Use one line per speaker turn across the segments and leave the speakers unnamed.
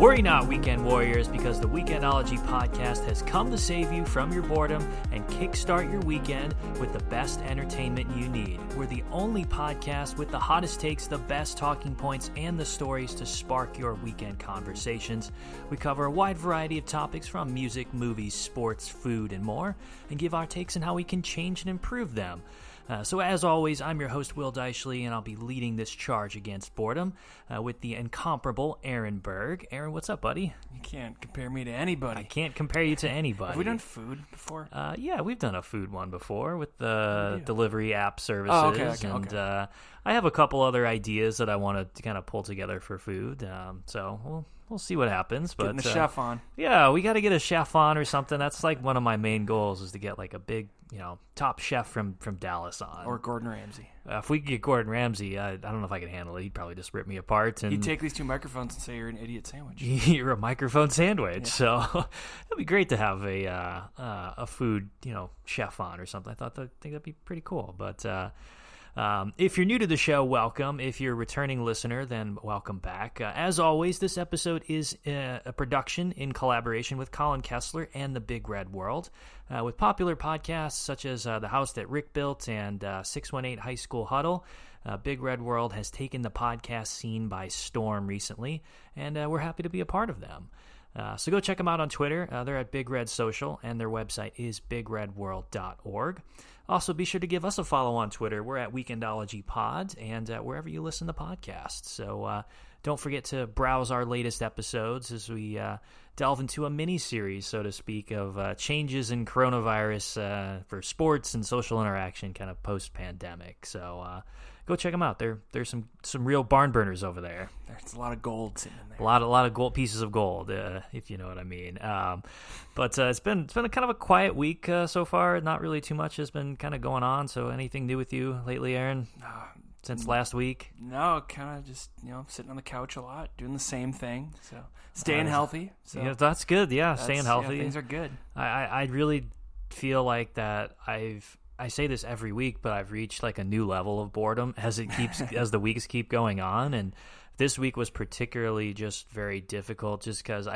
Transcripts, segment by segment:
Worry not, Weekend Warriors, because the Weekendology Podcast has come to save you from your boredom and kickstart your weekend with the best entertainment you need. We're the only podcast with the hottest takes, the best talking points, and the stories to spark your weekend conversations. We cover a wide variety of topics from music, movies, sports, food, and more, and give our takes on how we can change and improve them. So as always, I'm your host, Will Deichley, and I'll be leading this charge against boredom with the incomparable Aaron Berg. Aaron, what's up, buddy?
You can't compare me to anybody.
I can't compare you to anybody.
Have we done food before?
Yeah, we've done a food one before with the delivery app services.
Oh, okay.
I have a couple other ideas that I want to kind of pull together for food. So we'll see what happens. But
getting the chef on.
Yeah, we got to get a chef on or something. That's like one of my main goals is to get like a big, top chef from Dallas on.
Or Gordon Ramsay.
If we could get Gordon Ramsay, I don't know if I could handle it. He'd probably just rip me apart. And
he'd take these two microphones and say you're an idiot sandwich.
You're a microphone sandwich.
Yeah.
So it'd be great to have a food, chef on or something. I think that'd be pretty cool. But if you're new to the show, welcome. If you're a returning listener, then welcome back. As always, this episode is a production in collaboration with Colin Kessler and the Big Red World, with popular podcasts such as The House That Rick Built and 618 High School Huddle. Big Red World has taken the podcast scene by storm recently, and we're happy to be a part of them. So go check them out on Twitter. They're at Big Red Social, and their website is bigredworld.org. Also, be sure to give us a follow on Twitter. We're at Weekendology Pod, and wherever you listen to podcasts. So don't forget to browse our latest episodes as we delve into a mini-series, so to speak, of changes in coronavirus for sports and social interaction kind of post-pandemic. So go check them out. There's some real barn burners over there.
There's a lot of gold sitting in there.
A lot of gold pieces of gold, if you know what I mean. But it's been a kind of a quiet week so far. Not really too much has been kind of going on. So anything new with you lately, Aaron? Since last week?
No, kind of just sitting on the couch a lot, doing the same thing. So staying healthy. So
yeah, that's good. Yeah, staying healthy.
Yeah, things are good.
I really feel like that I say this every week, but I've reached like a new level of boredom as the weeks keep going on, and this week was particularly just very difficult, just because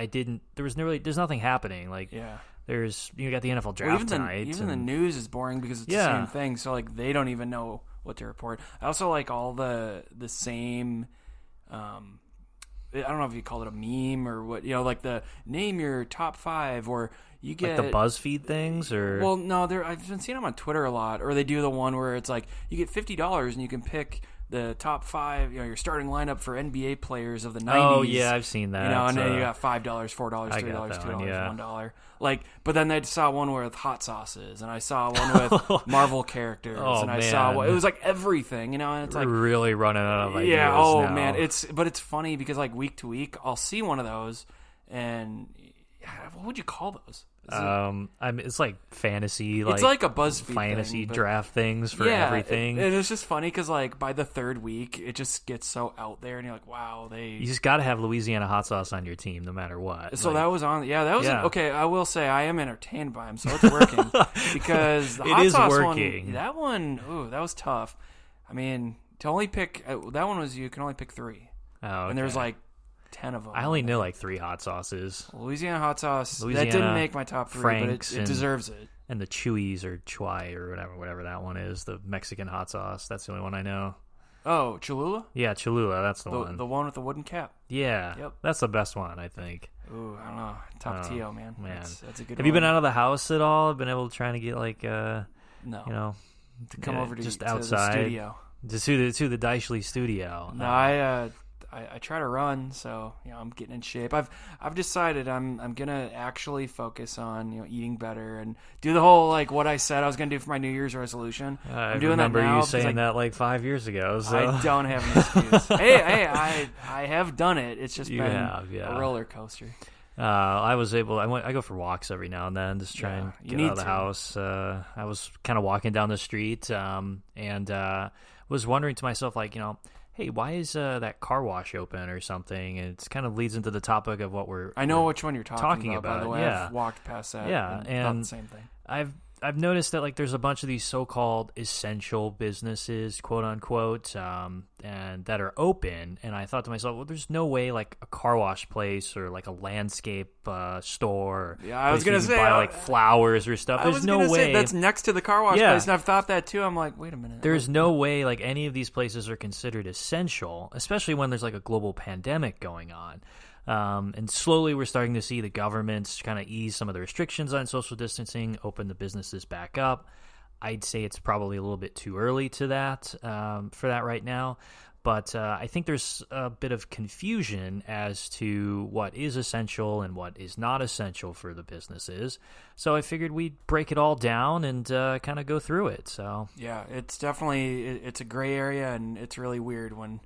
there's nothing happening. Like,
yeah,
you got the NFL draft tonight.
Even the news is boring because it's the same thing. So like they don't even know what to report. I also like all the same. I don't know if you call it a meme or what, like the name your top 5, or you get
like the BuzzFeed things, or
well, no, I've been seeing them on Twitter a lot, or they do the one where it's like you get $50 and you can pick the top 5, your starting lineup for NBA players of the 90s.
Oh yeah, I've seen that.
And then you got $5, $4, $3, $2, $1. Like, but then I saw one with hot sauces, and I saw one with Marvel characters, and I saw it was like everything, and it's like
we're really running out of ideas.
Yeah,
now.
Man, it's funny because like week to week, I'll see one of those, and what would you call those?
It's like fantasy.
It's like a BuzzFeed
fantasy draft things for everything.
And it's just funny because like by the third week, it just gets so out there, and you're like, wow,
you just got to have Louisiana hot sauce on your team, no matter what.
So that was on. Yeah, that was okay. I will say I am entertained by him, so it's working because the hot sauce
working.
One, that one, that was tough. I mean, to only pick that one was you can only pick 3.
Oh, okay.
And there's like 10 of them.
I only know like 3 hot sauces.
Louisiana hot sauce. That didn't make my top 3,
Frank's,
but it deserves it.
And the Chewy's or Chwai or whatever that one is, the Mexican hot sauce. That's the only one I know.
Oh, Cholula?
Yeah, Cholula. That's the one.
The one with the wooden cap.
Yeah.
Yep.
That's the best one, I think.
Ooh, I don't know. Tapatio, man. That's a good one.
Have you been out of the house at all? Been able to try to get like,
no.
To
come over to
just
outside.
To the
studio.
To the Deichley studio.
No, I try to run, so I'm getting in shape. I've decided I'm gonna actually focus on eating better and do the whole like what I said I was gonna do for my New Year's resolution.
I'm doing that now. I remember you saying that like 5 years ago. So.
I don't have an excuse. hey, I have done it. It's just been a roller coaster.
I go for walks every now and then, just try and get out of the house. I was kind of walking down the street and was wondering to myself, like, hey, why is that car wash open or something? And it kind of leads into the topic of what
I know which one you're talking about. By the way,
yeah.
I've walked past that.
Yeah, and
the same thing.
I've noticed that like there's a bunch of these so-called essential businesses, quote unquote, and that are open. And I thought to myself, well, there's no way like a car wash place or like a landscape store.
Yeah, I was gonna say
buy like flowers or stuff. There's no way
that's next to the car wash place, and I've thought that too. I'm like, wait a minute.
There's no way like any of these places are considered essential, especially when there's like a global pandemic going on. And slowly we're starting to see the governments kind of ease some of the restrictions on social distancing, open the businesses back up. I'd say it's probably a little bit too early for that right now. But I think there's a bit of confusion as to what is essential and what is not essential for the businesses. So I figured we'd break it all down and kind of go through it. So
yeah, it's definitely it's a gray area, and it's really weird when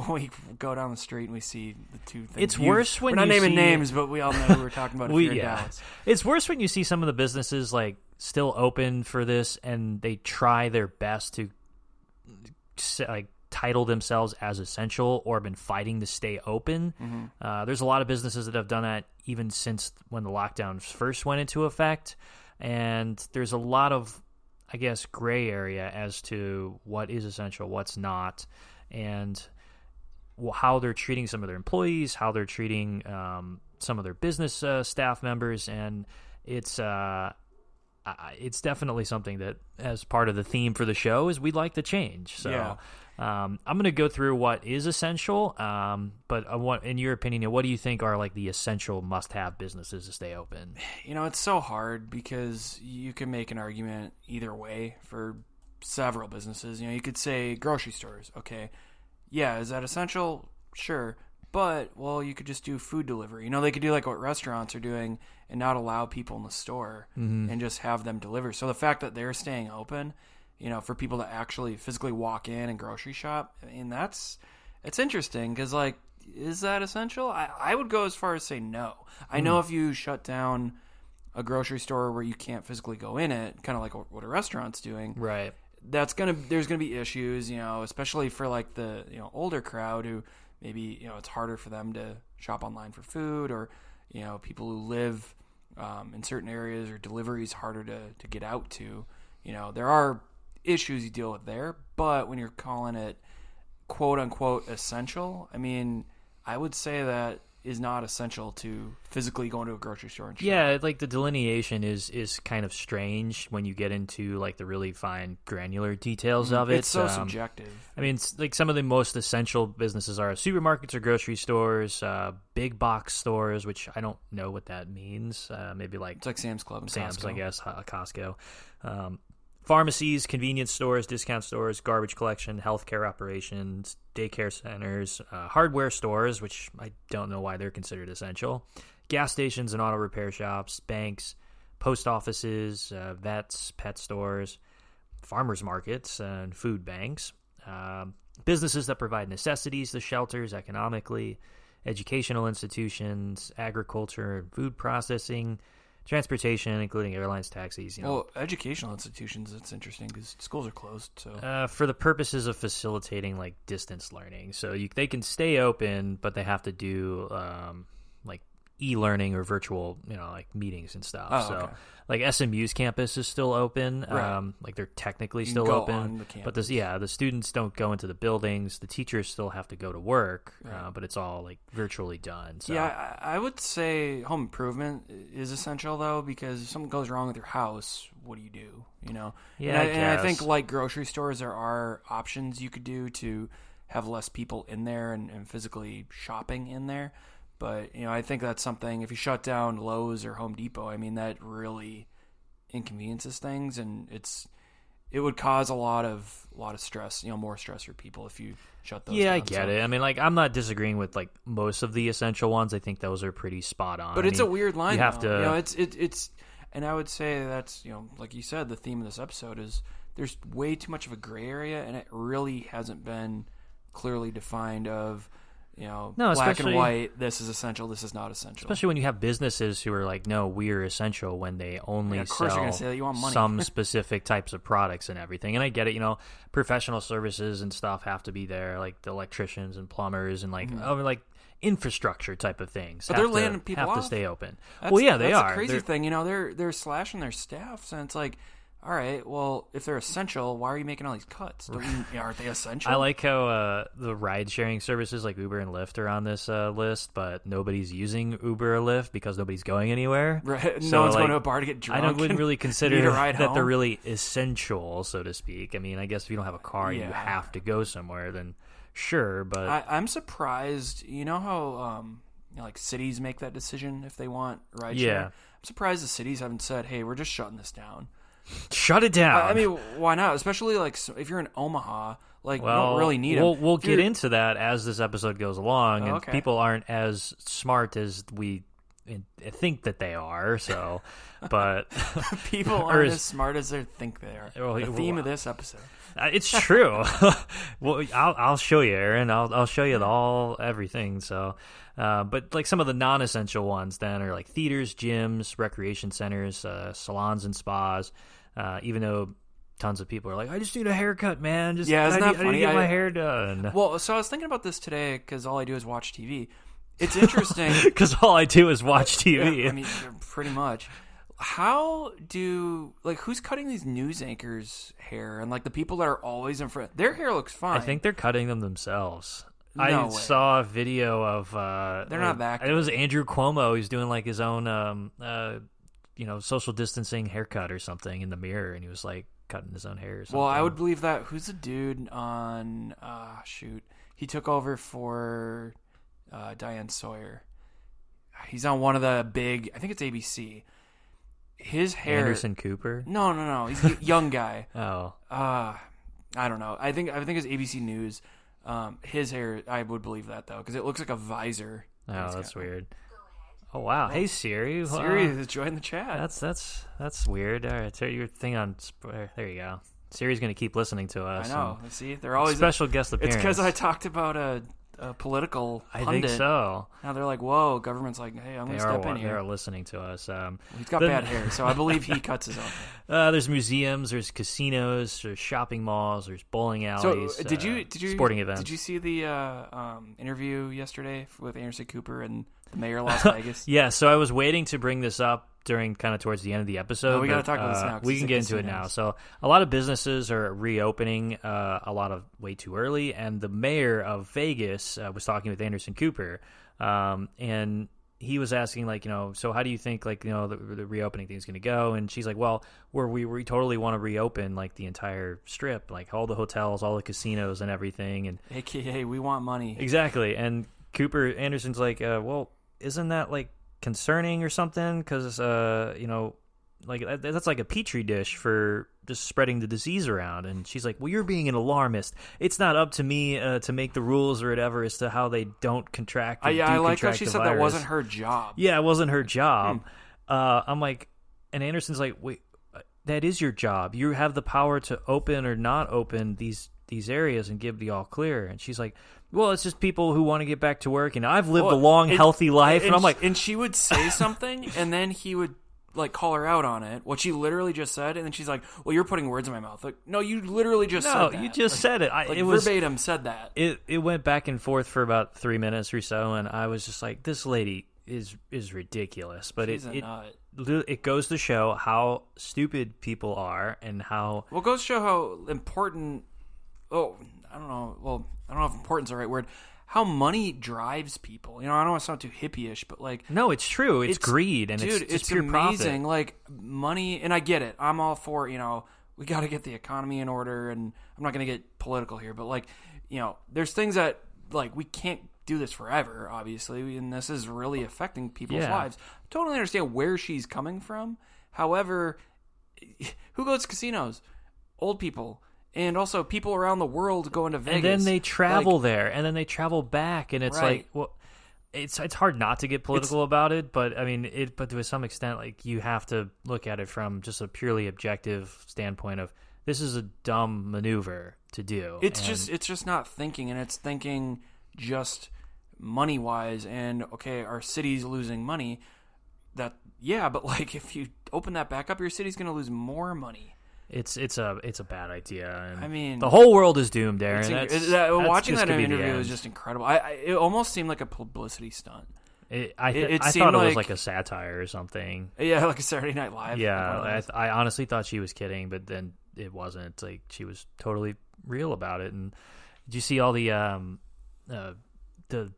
we go down the street and we see the two things.
It's worse when
we're not
you
naming
see
names, but we all know who we're talking about if you're in Dallas.
It's worse when you see some of the businesses like still open for this, and they try their best to like title themselves as essential or been fighting to stay open. Mm-hmm. There's a lot of businesses that have done that even since when the lockdowns first went into effect, and there's a lot of, I guess, gray area as to what is essential, what's not, and how they're treating some of their employees, how they're treating some of their business staff members, and it's definitely something that, as part of the theme for the show, is we'd like to change. So I'm going to go through what is essential, but in your opinion, what do you think are like the essential must-have businesses to stay open?
You know, it's so hard because you can make an argument either way for several businesses. You know, you could say grocery stores, okay. Yeah, is that essential? Sure. But, well, you could just do food delivery. You know, they could do like what restaurants are doing and not allow people in the store and just have them deliver. So the fact that they're staying open, you know, for people to actually physically walk in and grocery shop, I mean, it's interesting because, like, is that essential? I would go as far as say no. I know if you shut down a grocery store where you can't physically go in it, kind of like what a restaurant's doing.
Right.
There's gonna be issues, you know, especially for like the, you know, older crowd who maybe, you know, it's harder for them to shop online for food, or, you know, people who live in certain areas, or deliveries harder to get out to. You know, there are issues you deal with there, but when you're calling it quote unquote essential, I mean, I would say that is not essential to physically going to a grocery store and shop.
Yeah, like the delineation is kind of strange when you get into like the really fine granular details of it.
It's so subjective.
I mean, it's like some of the most essential businesses are supermarkets or grocery stores, big box stores, which I don't know what that means. Maybe like
it's like Sam's Club and
Sam's,
Costco.
I guess, Costco. Pharmacies, convenience stores, discount stores, garbage collection, healthcare operations, daycare centers, hardware stores, which I don't know why they're considered essential, gas stations and auto repair shops, banks, post offices, vets, pet stores, farmers markets, and food banks, businesses that provide necessities to shelters economically, educational institutions, agriculture, and food processing, transportation, including airlines, taxis. You know.
Well, educational institutions, it's interesting because schools are closed. So
for the purposes of facilitating like distance learning, so they can stay open, but they have to do like e-learning or virtual, you know, like meetings and stuff.
Oh,
so
okay.
like SMU's campus is still open.
Right.
Like they're technically
you
still
can go
open,
on the campus.
But the students don't go into the buildings. The teachers still have to go to work,
Right.
But it's all like virtually done. So.
Yeah, I would say home improvement is essential though, because if something goes wrong with your house, what do you do? You know.
Yeah,
and I think like grocery stores, there are options you could do to have less people in there and physically shopping in there. But, you know, I think that's something, if you shut down Lowe's or Home Depot, I mean, that really inconveniences things, and it would cause a lot of stress, you know, more stress for people if you shut those down.
Yeah, I get it. I mean, like, I'm not disagreeing with, like, most of the essential ones. I think those are pretty spot on.
But it's a weird line,
you have to...
You know, it's and I would say that's, you know, like you said, the theme of this episode is there's way too much of a gray area, and it really hasn't been clearly defined of, black and white, this is essential, this is not essential.
Especially when you have businesses who are like, no, we're essential, when they only sell
say that you want money.
some specific types of products and everything. And I get it, professional services and stuff have to be there, like the electricians and plumbers and like infrastructure type of things.
But they're laying people
have
off.
to stay open.
They
are.
That's a crazy thing. They're slashing their staffs, and it's like, all right, well, if they're essential, why are you making all these cuts? Aren't they essential?
I like how the ride-sharing services like Uber and Lyft are on this list, but nobody's using Uber or Lyft because nobody's going anywhere.
Right.
So,
no one's going to a bar to get drunk.
I wouldn't really consider that
home.
they're really essential, so to speak. I mean, I guess if you don't have a car, you have to go somewhere, then sure, but...
I'm surprised. You know how like cities make that decision if they want ride-sharing?
Yeah.
I'm surprised the cities haven't said, hey, we're just shutting this down.
Shut it down.
I mean, why not? Especially like if you're in Omaha, like you don't really need it.
We'll get into that as this episode goes along, and people aren't as smart as we think that they are. So, but
people aren't as smart as they think they are. The theme of this episode.
It's true. Well, I'll show you, Aaron. I'll show you everything. So, but like some of the non-essential ones then are like theaters, gyms, recreation centers, salons and spas. Even though tons of people are like, I just need a haircut, man.
Isn't that funny?
I need to get my hair done.
Well, so I was thinking about this today because all I do is watch TV. It's interesting
because all I do is watch TV.
Yeah, I mean, pretty much. Who's cutting these news anchors' hair, and like the people that are always in front, their hair looks fine.
I think they're cutting them themselves.
No way.
Saw a video of
they're not that good.
It was Andrew Cuomo. He's doing like his own social distancing haircut or something in the mirror, and he was like cutting his own hair or something.
Well, I would believe that. Who's the dude on he took over for Diane Sawyer. He's on one of the big, I think it's ABC. His hair.
Anderson Cooper?
No. He's a young guy.
Oh.
I don't know. I think it's ABC News. His hair, I would believe that though, because it looks like a visor.
Oh, that's weird. Oh wow! Hey Siri.
Siri has joined the chat.
That's weird. All right, turn your thing on. There you go. Siri's going to keep listening to us.
I know. See, they're always
special guest appearance.
It's because I talked about a political pundit.
I think so.
Now they're like, whoa, government's like, hey, I'm going to step in here.
They are listening to us.
He's got bad hair, so I believe he cuts his own hair.
There's museums, there's casinos, there's shopping malls, there's bowling alleys.
So did you
sporting events?
Did you see the interview yesterday with Anderson Cooper and the mayor of Las Vegas?
Yeah, so I was waiting to bring this up during kind of towards the end of the episode.
No, we got to talk about this now.
We can get into it now. So a lot of businesses are reopening, a lot of way too early, and the mayor of Vegas was talking with Anderson Cooper, and he was asking, like, so how do you think, like, the reopening thing is going to go? And she's like, well, we totally want to reopen, like, the entire strip, like all the hotels, all the casinos and everything. And
AKA, we want money.
Exactly. And Anderson's like, well, isn't that, like, concerning or something? Because, like, that's like a petri dish for just spreading the disease around. And she's like, well, you're being an alarmist. It's not up to me to make the rules or whatever as to how they don't contract or
I like how
contract
she
the
said
virus.
That wasn't her job.
Yeah, it wasn't her job. I'm like, and Anderson's like, wait, that is your job. You have the power to open or not open these areas and give the all clear. And she's like, well, it's just people who want to get back to work, and I've lived a long, healthy life. And I'm like,
and she would say something, and then he would like call her out on it, what she literally just said, and then she's like, well, you're putting words in my mouth. Like, no, you literally just said that.
No, you just said it.
It was verbatim said that.
It went back and forth for about 3 minutes or so, and I was just like, this lady is ridiculous. But it goes to show how stupid people are and how...
Well, it goes to show how important... Oh, I don't know. Well, I don't know if important's the right word. How money drives people. I don't want to sound too hippie-ish, but like...
No, it's true. It's greed, and it's pure
amazing.
Profit.
Like, money... And I get it. I'm all for, we got to get the economy in order, and I'm not going to get political here, but like, there's things that, like, we can't do this forever, obviously, and this is really affecting people's lives. I totally understand where she's coming from. However, who goes to casinos? Old people. And also people around the world going to Vegas.
And then they travel there, and then they travel back, and it's like, well, it's hard not to get political about it, but I mean, but to some extent, like, you have to look at it from just a purely objective standpoint of this is a dumb maneuver to do.
It's just not thinking, and it's thinking just money wise, and okay, our city's losing money. But like if you open that back up, your city's going to lose more money.
It's a bad idea. And
I mean,
the whole world is doomed, Aaron.
Watching that interview was just incredible. It almost seemed like a publicity stunt.
I thought it was like a satire or something.
Yeah, like a Saturday Night Live.
Yeah, I honestly thought she was kidding, but then it wasn't. Like she was totally real about it. And did you see all the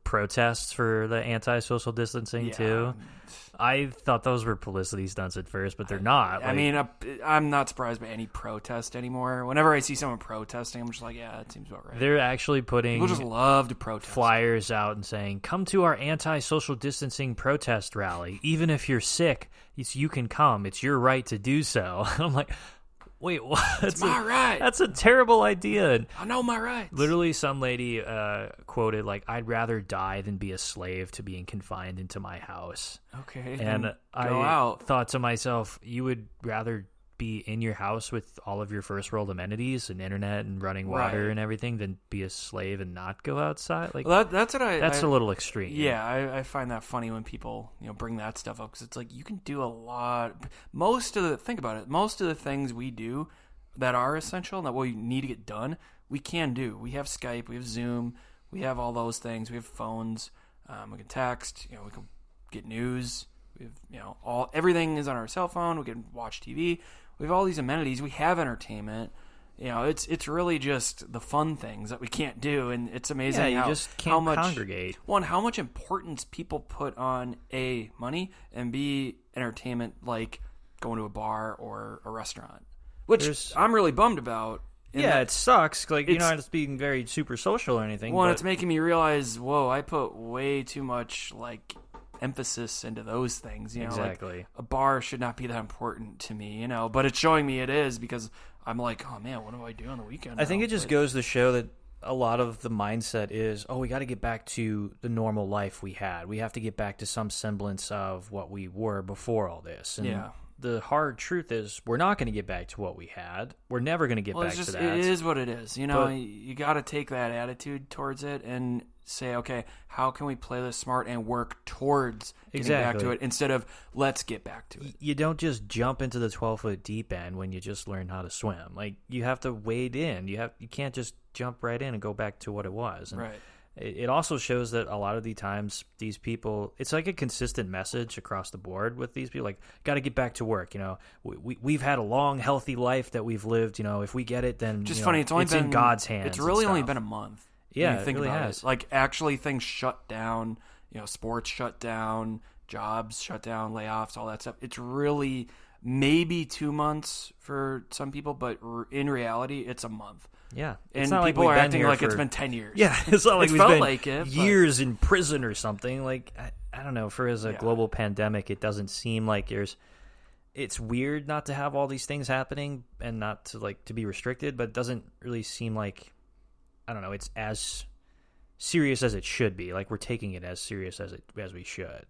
protests for the anti-social distancing too? I thought those were publicity stunts at first, but they're not.
I mean, I'm not surprised by any protest anymore. Whenever I see someone protesting, I'm just like, yeah, that seems about right.
They're actually putting
people just love to protest
flyers out and saying, "Come to our anti-social distancing protest rally. Even if you're sick, you can come. It's your right to do so." I'm like, wait, what?
It's my right.
That's a terrible idea.
I know my rights.
Literally, some lady quoted, like, "I'd rather die than be a slave to being confined into my house."
Okay.
And I thought to myself, you would rather be in your house with all of your first world amenities and internet and running water and everything than be a slave and not go outside? Like,
that's
a little extreme.
Yeah, I find that funny when people bring that stuff up, because it's like you can do a lot. Think about it. Most of the things we do that are essential, that we need to get done, we can do. We have Skype, we have Zoom, we have all those things. We have phones. We can text. We can get news. We have everything is on our cell phone. We can watch TV. We have all these amenities. We have entertainment. It's really just the fun things that we can't do, and it's amazing
you just can't congregate.
One, how much importance people put on A, money, and B, entertainment, like going to a bar or a restaurant, which I'm really bummed about.
It sucks. Like, you're not being very super social or anything.
Well, it's making me realize, whoa, I put way too much emphasis into those things.
Exactly.
Like, a bar should not be that important to me. But it's showing me it is, because I'm like, oh man, what do I do on the weekend?
I think it just goes to show that a lot of the mindset is, we got to get back to the normal life we had. We have to get back to some semblance of what we were before all this. And the hard truth is, we're not going to get back to what we had. We're never going to get back to that.
It is what it is. You got to take that attitude towards it and say, okay, how can we play this smart and work towards getting back to it, instead of let's get back to it.
You don't just jump into the 12-foot deep end when you just learn how to swim. Like, you have to wade in. You can't just jump right in and go back to what it was. And
right.
It also shows that a lot of the times these people, it's like a consistent message across the board with these people, like, got to get back to work. We've had a long, healthy life that we've lived. If we get it, then
just funny. It's
in God's hands.
It's really only been a month.
Yeah,
it really
has.
Like, actually, things shut down. Sports shut down, jobs shut down, layoffs, all that stuff. It's really maybe 2 months for some people, but in reality, it's a month.
Yeah,
and people are acting like it's been 10 years.
Yeah, it's not like
it
we've
felt
been
like it,
years in prison or something. Like, I don't know. For as a global pandemic, it doesn't seem like it's weird not to have all these things happening and not to be restricted, but it doesn't really seem like, I don't know, it's as serious as it should be. Like, we're taking it as serious as we should,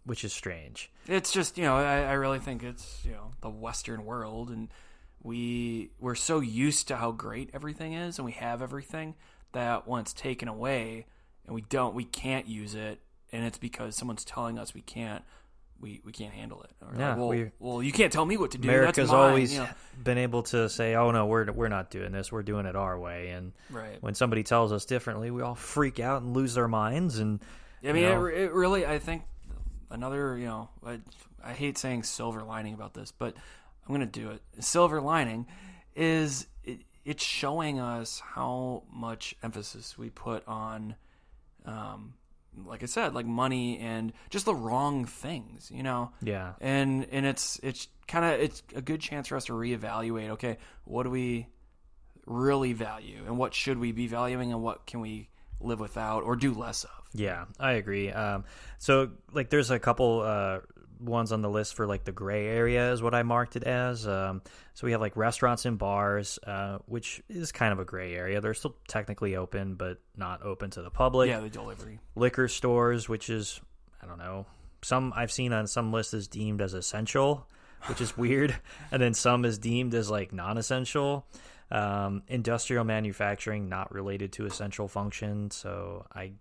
which is strange.
It's just, I really think it's, the Western world, and we're so used to how great everything is, and we have everything, that when it's taken away and we can't use it, and it's because someone's telling us we can't handle it. Or you can't tell me what to do.
America's always been able to say, oh no, we're not doing this, we're doing it our way, and when somebody tells us differently, we all freak out and lose our minds. And
I mean, it really, I think another, I hate saying silver lining about this, but I'm going to do it. Silver lining is it's showing us how much emphasis we put on, like I said, like money and just the wrong things,
Yeah.
And it's a good chance for us to reevaluate, okay, what do we really value, and what should we be valuing, and what can we live without or do less of?
Yeah, I agree. So like, there's a couple ones on the list for like the gray area is what I marked it as. So we have like restaurants and bars, which is kind of a gray area. They're still technically open, but not open to the public.
Yeah, the delivery.
Liquor stores, which is, I don't know, some I've seen on some lists is deemed as essential, which is weird. And then some is deemed as like non-essential. Industrial manufacturing, not related to essential function. So I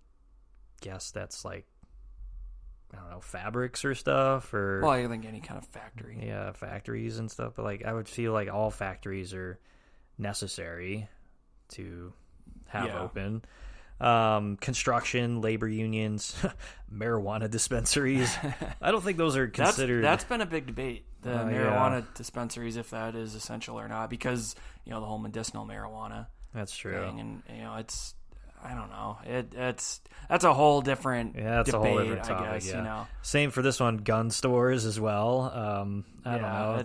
guess that's like, I don't know, fabrics or stuff, or
well, I think any kind of factory.
Yeah, factories and stuff. But like, I would feel like all factories are necessary to have open. Construction, labor unions, marijuana dispensaries. I don't think those are considered.
That's been a big debate. The marijuana dispensaries, if that is essential or not, because the whole medicinal marijuana.
That's true.
Thing, and it's, I don't know. That's a whole different debate,
a whole different topic,
I guess.
Same for this one, gun stores as well. I don't know.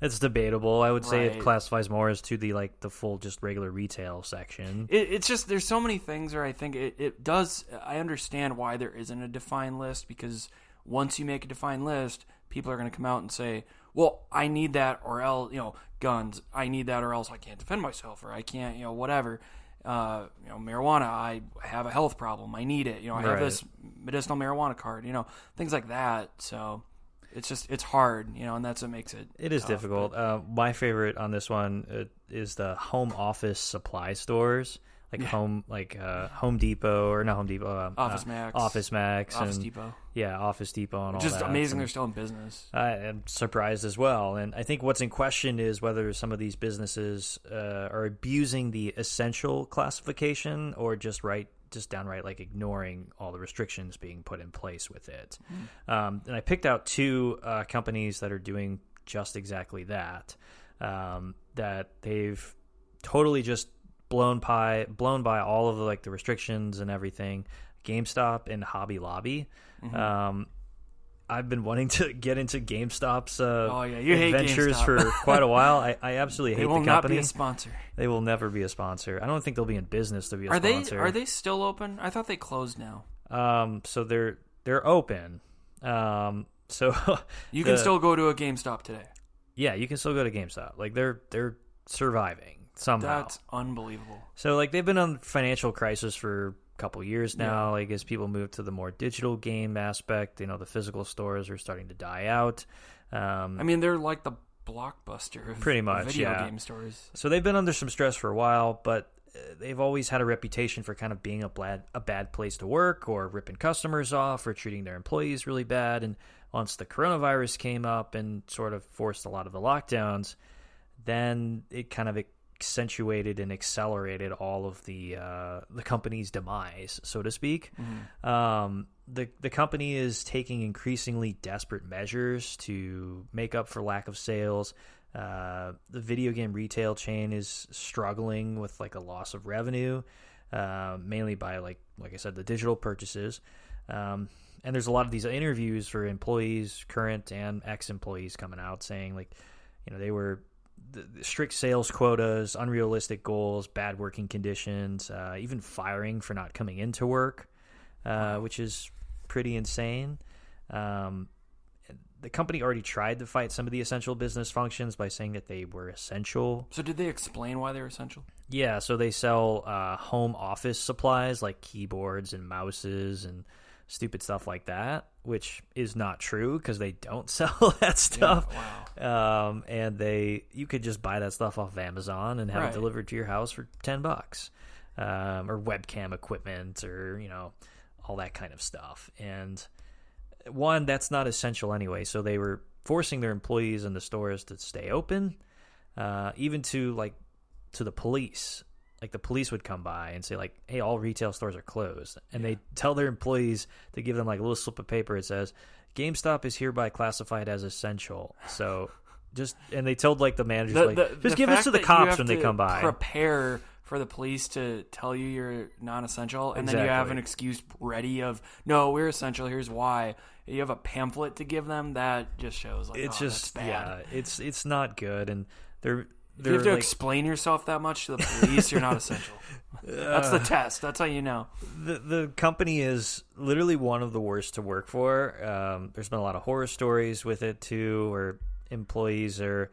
It's debatable. I would say it classifies more as to the full just regular retail section.
It's just, there's so many things where I think it does. I understand why there isn't a defined list, because once you make a defined list, people are going to come out and say, well, I need that, or else, guns, I need that, or else I can't defend myself, or I can't, whatever. Marijuana, I have a health problem, I need it. I have this medicinal marijuana card, things like that. So it's hard, and that's what makes it.
It is tough, difficult. My favorite on this one is the home office supply stores, Home Depot, or not Home Depot,
Office Max,
Office
Depot.
Yeah, Office Depot and all
just
that. Just
amazing they're still in business.
I'm surprised as well. And I think what's in question is whether some of these businesses are abusing the essential classification, or just downright ignoring all the restrictions being put in place with it. And I picked out two companies that are doing just exactly that, that they've totally just blown by all of the restrictions and everything. GameStop and Hobby Lobby. I've been wanting to get into GameStop's adventures for quite a while. I absolutely hate the company. They will not be a sponsor. They will never be a sponsor. I don't think they'll be in business to be a sponsor.
Are they still open? I thought they closed now.
So they're open. So
you can still go to a GameStop today.
Yeah, you can still go to GameStop. They're surviving somehow.
That's unbelievable.
So they've been on financial crisis for couple years now, as people move to the more digital game aspect. The physical stores are starting to die out.
They're like the Blockbuster of
pretty much
video game stores.
So they've been under some stress for a while, but they've always had a reputation for kind of being a bad place to work, or ripping customers off, or treating their employees really bad. And once the coronavirus came up and sort of forced a lot of the lockdowns, then it kind of accentuated and accelerated all of the company's demise, so to speak. The company is taking increasingly desperate measures to make up for lack of sales. The video game retail chain is struggling with a loss of revenue, mainly by like I said, the digital purchases. And there's a lot of these interviews for employees, current and ex-employees, coming out saying they were the strict sales quotas, unrealistic goals, bad working conditions, even firing for not coming into work, which is pretty insane. The company already tried to fight some of the essential business functions by saying that they were essential.
So did they explain why they're essential? Yeah,
so they sell home office supplies like keyboards and mouses and stupid stuff like that, which is not true, because they don't sell that stuff.
Yeah, wow.
And you could just buy that stuff off of Amazon and have it delivered to your house for $10, or webcam equipment, or all that kind of stuff. And one, that's not essential anyway, so they were forcing their employees in the stores to stay open, even to the police. The police would come by and say hey, all retail stores are closed, and they tell their employees to give them a little slip of paper. It says GameStop is hereby classified as essential. So and they told the managers just give us to the cops when they come by.
Prepare for the police to tell you you're non-essential, and then you have an excuse ready of, no, we're essential, here's why. You have a pamphlet to give them. That just shows
it's
that's bad.
It's not good. And
if you have to explain yourself that much to the police, you're not essential. That's the test. That's how you know.
The company is literally one of the worst to work for. There's been a lot of horror stories with it too, where employees are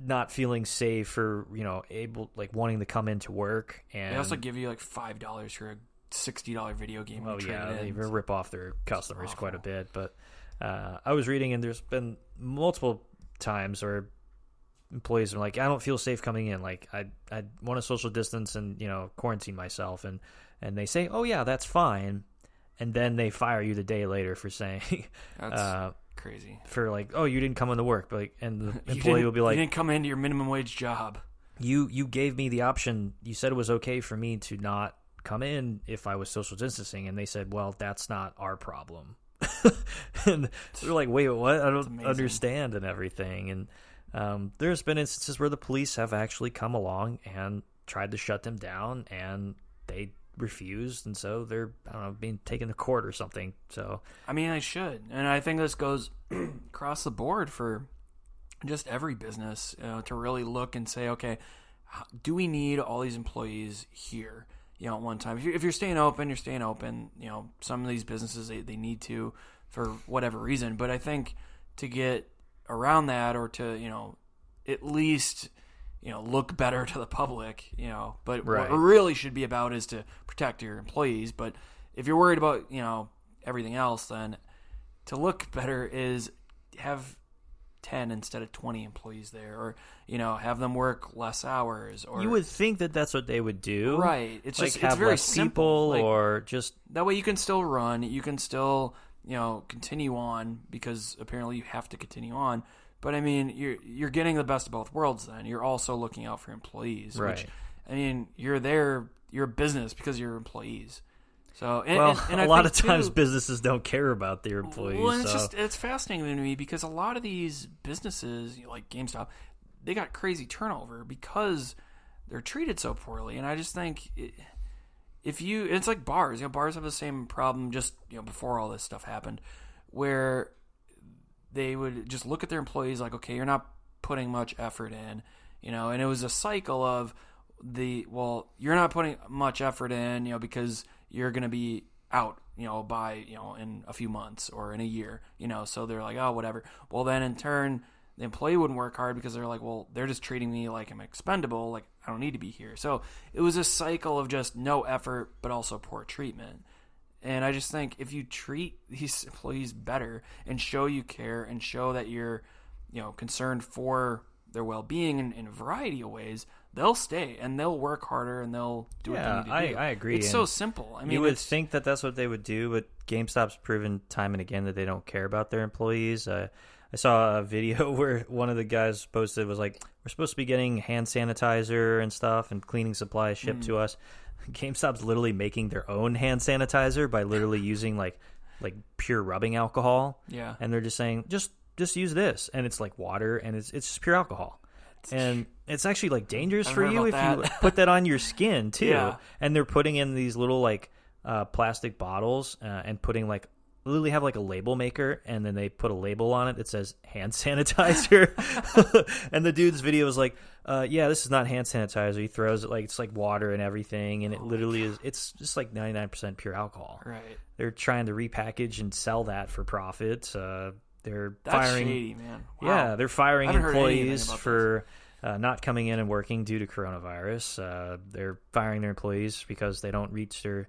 not feeling safe, or able wanting to come into work. And
they also give you $5 for a $60 video game.
Oh yeah, they rip off their customers quite a bit. But I was reading, and there's been multiple times where employees are I don't feel safe coming in. I want to social distance and quarantine myself, and they say, oh yeah, that's fine. and then they fire you the day later for saying
that's crazy.
For like, oh, you didn't come into work, but like, and the employee will be like,
you didn't come into your minimum wage job.
You gave me the option. You said it was okay for me to not come in if I was social distancing, and they said, well, that's not our problem. And they're like, wait, what? I don't understand and everything. And there's been instances where the police have actually come along and tried to shut them down, and they refused, and so they're, I don't know, being taken to court or something. So
I mean, I should, and I think this goes across the board for just every business, to really look and say, okay, do we need all these employees here, at one time? If you're staying open, you're staying open. Some of these businesses, they need to for whatever reason. But I think to get around that, or to, at least, look better to the public, but
right.
What it really should be about is to protect your employees. But if you're worried about, everything else, then to look better is have 10 instead of 20 employees there, or have them work less hours. Or
you would think that that's what they would do,
right? It's
like
just
have
it's very
less
simple,
people, or just
that way you can still run, you can still continue on, because apparently you have to continue on. But I mean, you're getting the best of both worlds. Then you're also looking out for employees,
right?
Which, I mean, you're a business because you're employees. So, and
a
I
lot of
think
times
too,
businesses don't care about their employees.
Well, and it's fascinating to me, because a lot of these businesses, like GameStop, they got crazy turnover because they're treated so poorly. And I just think it's like bars. Bars have the same problem just before all this stuff happened, where they would just look at their employees like, okay, you're not putting much effort in, and it was a cycle of you're not putting much effort in, because you're going to be out, by, in a few months or in a year, so they're like, oh, whatever. Well, then in turn, the employee wouldn't work hard because they're like, well, they're just treating me like I'm expendable. Like, I don't need to be here. So it was a cycle of just no effort, but also poor treatment. And I just think if you treat these employees better and show you care and show that you're, concerned for their well-being in a variety of ways, they'll stay and they'll work harder and they'll do what they need to do.
I agree.
It's so simple. I mean,
you would think that that's what they would do, but GameStop's proven time and again that they don't care about their employees. I saw a video where one of the guys posted was like, we're supposed to be getting hand sanitizer and stuff and cleaning supplies shipped to us. GameStop's literally making their own hand sanitizer by literally using like pure rubbing alcohol.
Yeah.
And they're just saying, just use this. And it's like water, and it's just pure alcohol. And it's actually like dangerous for you if you put that on your skin too.
Yeah.
And they're putting in these little like plastic bottles and putting like, literally have like a label maker, and then they put a label on it that says hand sanitizer. And the dude's video was like, yeah, this is not hand sanitizer. He throws it like it's like water and everything, and it literally is. It's just like 99% pure alcohol.
Right.
They're trying to repackage and sell that for profit. That's firing.
Shady, man. Wow.
Yeah, they're firing employees for not coming in and working due to coronavirus. They're firing their employees because they don't reach their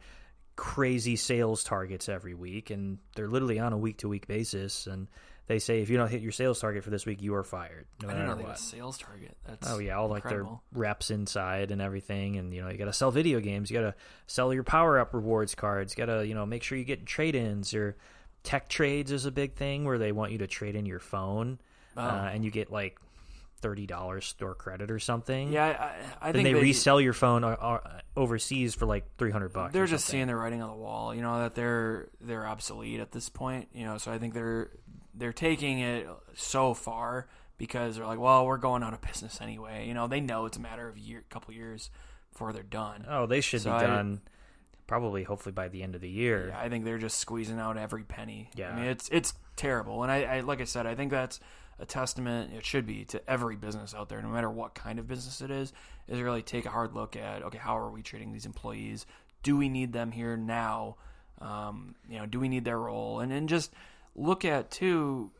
crazy sales targets every week, and they're literally on a week-to-week basis, and they say if you don't hit your sales target for this week, you are fired.
I didn't know they had a sales target. That's
all
incredible.
Like their reps inside and everything, and you got to sell video games, you got to sell your power-up rewards cards, you got to make sure you get trade-ins. Or tech trades is a big thing where they want you to trade in your phone, and you get like $30 store credit or something.
Yeah, I
then
think
they resell your phone overseas for like $300.
They're just seeing the writing on the wall, that they're obsolete at this point. So I think they're taking it so far because they're like, well, we're going out of business anyway. They know it's a matter of couple years before they're done.
Oh, they should be done probably, hopefully by the end of the year.
Yeah, I think they're just squeezing out every penny.
Yeah,
I mean it's terrible, and I like I said, I think that's a testament, it should be, to every business out there, no matter what kind of business it is really take a hard look at, okay, how are we treating these employees? Do we need them here now? Do we need their role? And then just look at, too,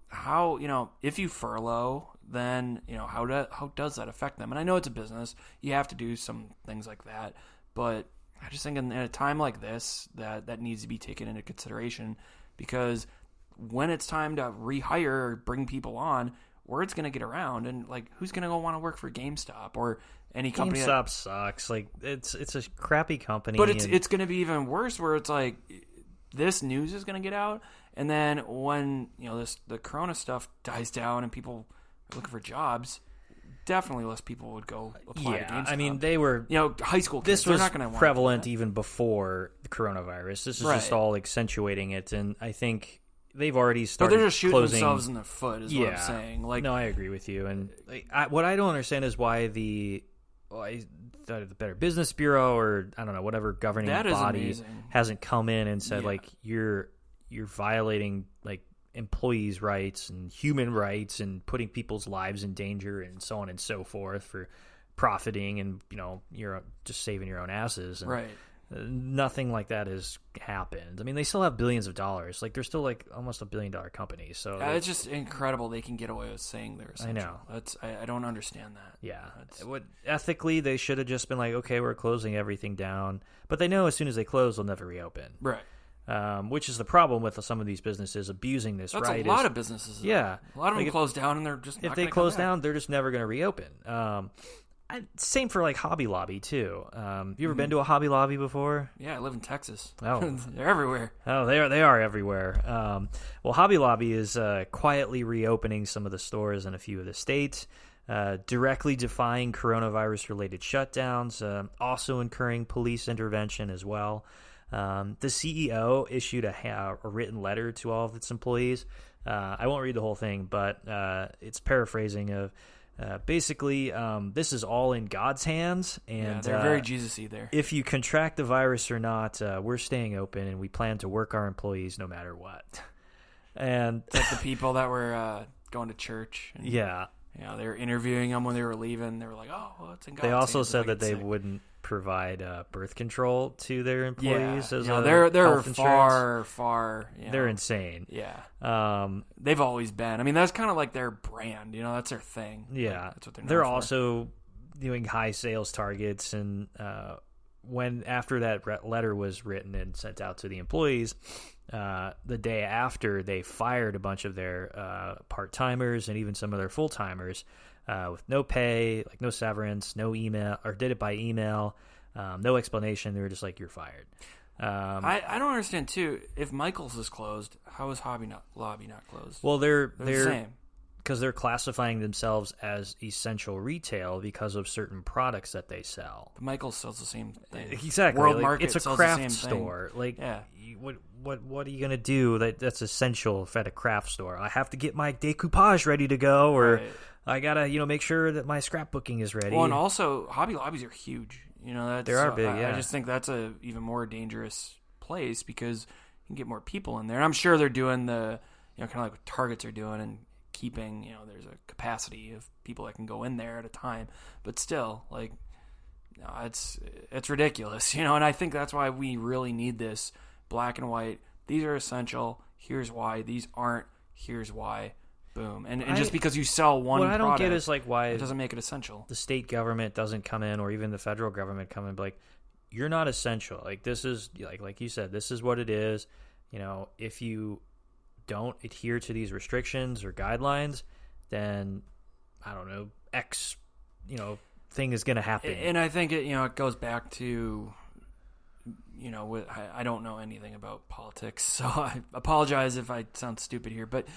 how, if you furlough, then, how does that affect them? And I know it's a business. You have to do some things like that. But I just think in a time like this, that needs to be taken into consideration, because when it's time to rehire or bring people on, word's going to get around, and like, who's going to go want to work for GameStop or any company?
GameStop sucks. Like, it's a crappy company.
But it's going to be even worse, where it's like, this news is going to get out, and then when the corona stuff dies down and people are looking for jobs, definitely less people would go apply to GameStop.
I mean, they were
high school kids.
This was
not going to
prevalent even before the coronavirus. This is just all accentuating it, and I think they've already started.
But they're just shooting
closing
themselves in the foot. Is what I'm saying. Like,
no, I agree with you. And what I don't understand is why the Better Business Bureau, or I don't know, whatever governing body hasn't come in and said like you're violating like employees' rights and human rights and putting people's lives in danger and so on and so forth for profiting, and you're just saving your own asses. And
right.
Nothing like that has happened. I mean, they still have billions of dollars. Like, they're still like almost $1 billion company. So
it's just incredible they can get away with saying they're essential.
I know.
I don't understand that.
Yeah. Ethically, they should have just been like, okay, we're closing everything down. But they know as soon as they close, they'll never reopen.
Right.
Which is the problem with some of these businesses abusing this.
That's
right?
A lot of businesses.
Yeah.
A lot of them close down, and they're just
if they close down, they're just never going to reopen. Same for like Hobby Lobby too. You ever been to a Hobby Lobby before?
Yeah, I live in Texas.
Oh,
they're everywhere.
Oh, they are everywhere. Well, Hobby Lobby is quietly reopening some of the stores in a few of the states, directly defying coronavirus-related shutdowns, also incurring police intervention as well. The CEO issued a written letter to all of its employees. I won't read the whole thing, but it's paraphrasing of. Basically, this is all in God's hands, and
they're very Jesus-y there.
If you contract the virus or not, we're staying open, and we plan to work our employees no matter what. And
it's like the people that were going to church. And, they were interviewing them when they were leaving. They were like, "Oh, well, it's in God's hands."
They also said that they wouldn't provide birth control to their employees.
They're far.
They're insane.
Yeah. They've always been. I mean, that's kind of like their brand. That's their thing.
Yeah.
Like, that's what
they're also doing high sales targets, and when after that letter was written and sent out to the employees, the day after, they fired a bunch of their part-timers and even some of their full-timers with no pay, like no severance, no email, or did it by email, no explanation. They were just like, you're fired.
I don't understand, too. If Michael's is closed, how is Hobby Lobby not closed?
Well, they're
the same.
Because they're classifying themselves as essential retail because of certain products that they sell.
But Michael's sells the same thing.
Exactly.
World Market
it's a craft store. Like,
yeah.
What are you gonna do that's essential at a craft store? I have to get my decoupage ready to go, or I gotta make sure that my scrapbooking is ready.
Well, and also Hobby Lobbies are huge. They
are big.
I just think that's a even more dangerous place because you can get more people in there. And I'm sure they're doing the kind of like what Targets are doing and keeping there's a capacity of people that can go in there at a time, but still, like, no, it's ridiculous, and I think that's why we really need this black and white. These are essential. Here's why. These aren't. Here's why. Boom. And just because you sell one
what I don't
product,
get is like why
it doesn't make it essential.
The state government doesn't come in, or even the federal government come in and be like, you're not essential. Like, this is like you said, this is what it is. If you don't adhere to these restrictions or guidelines, then I don't know, X, thing is going to happen.
And I think it goes back to, I don't know anything about politics, so I apologize if I sound stupid here, but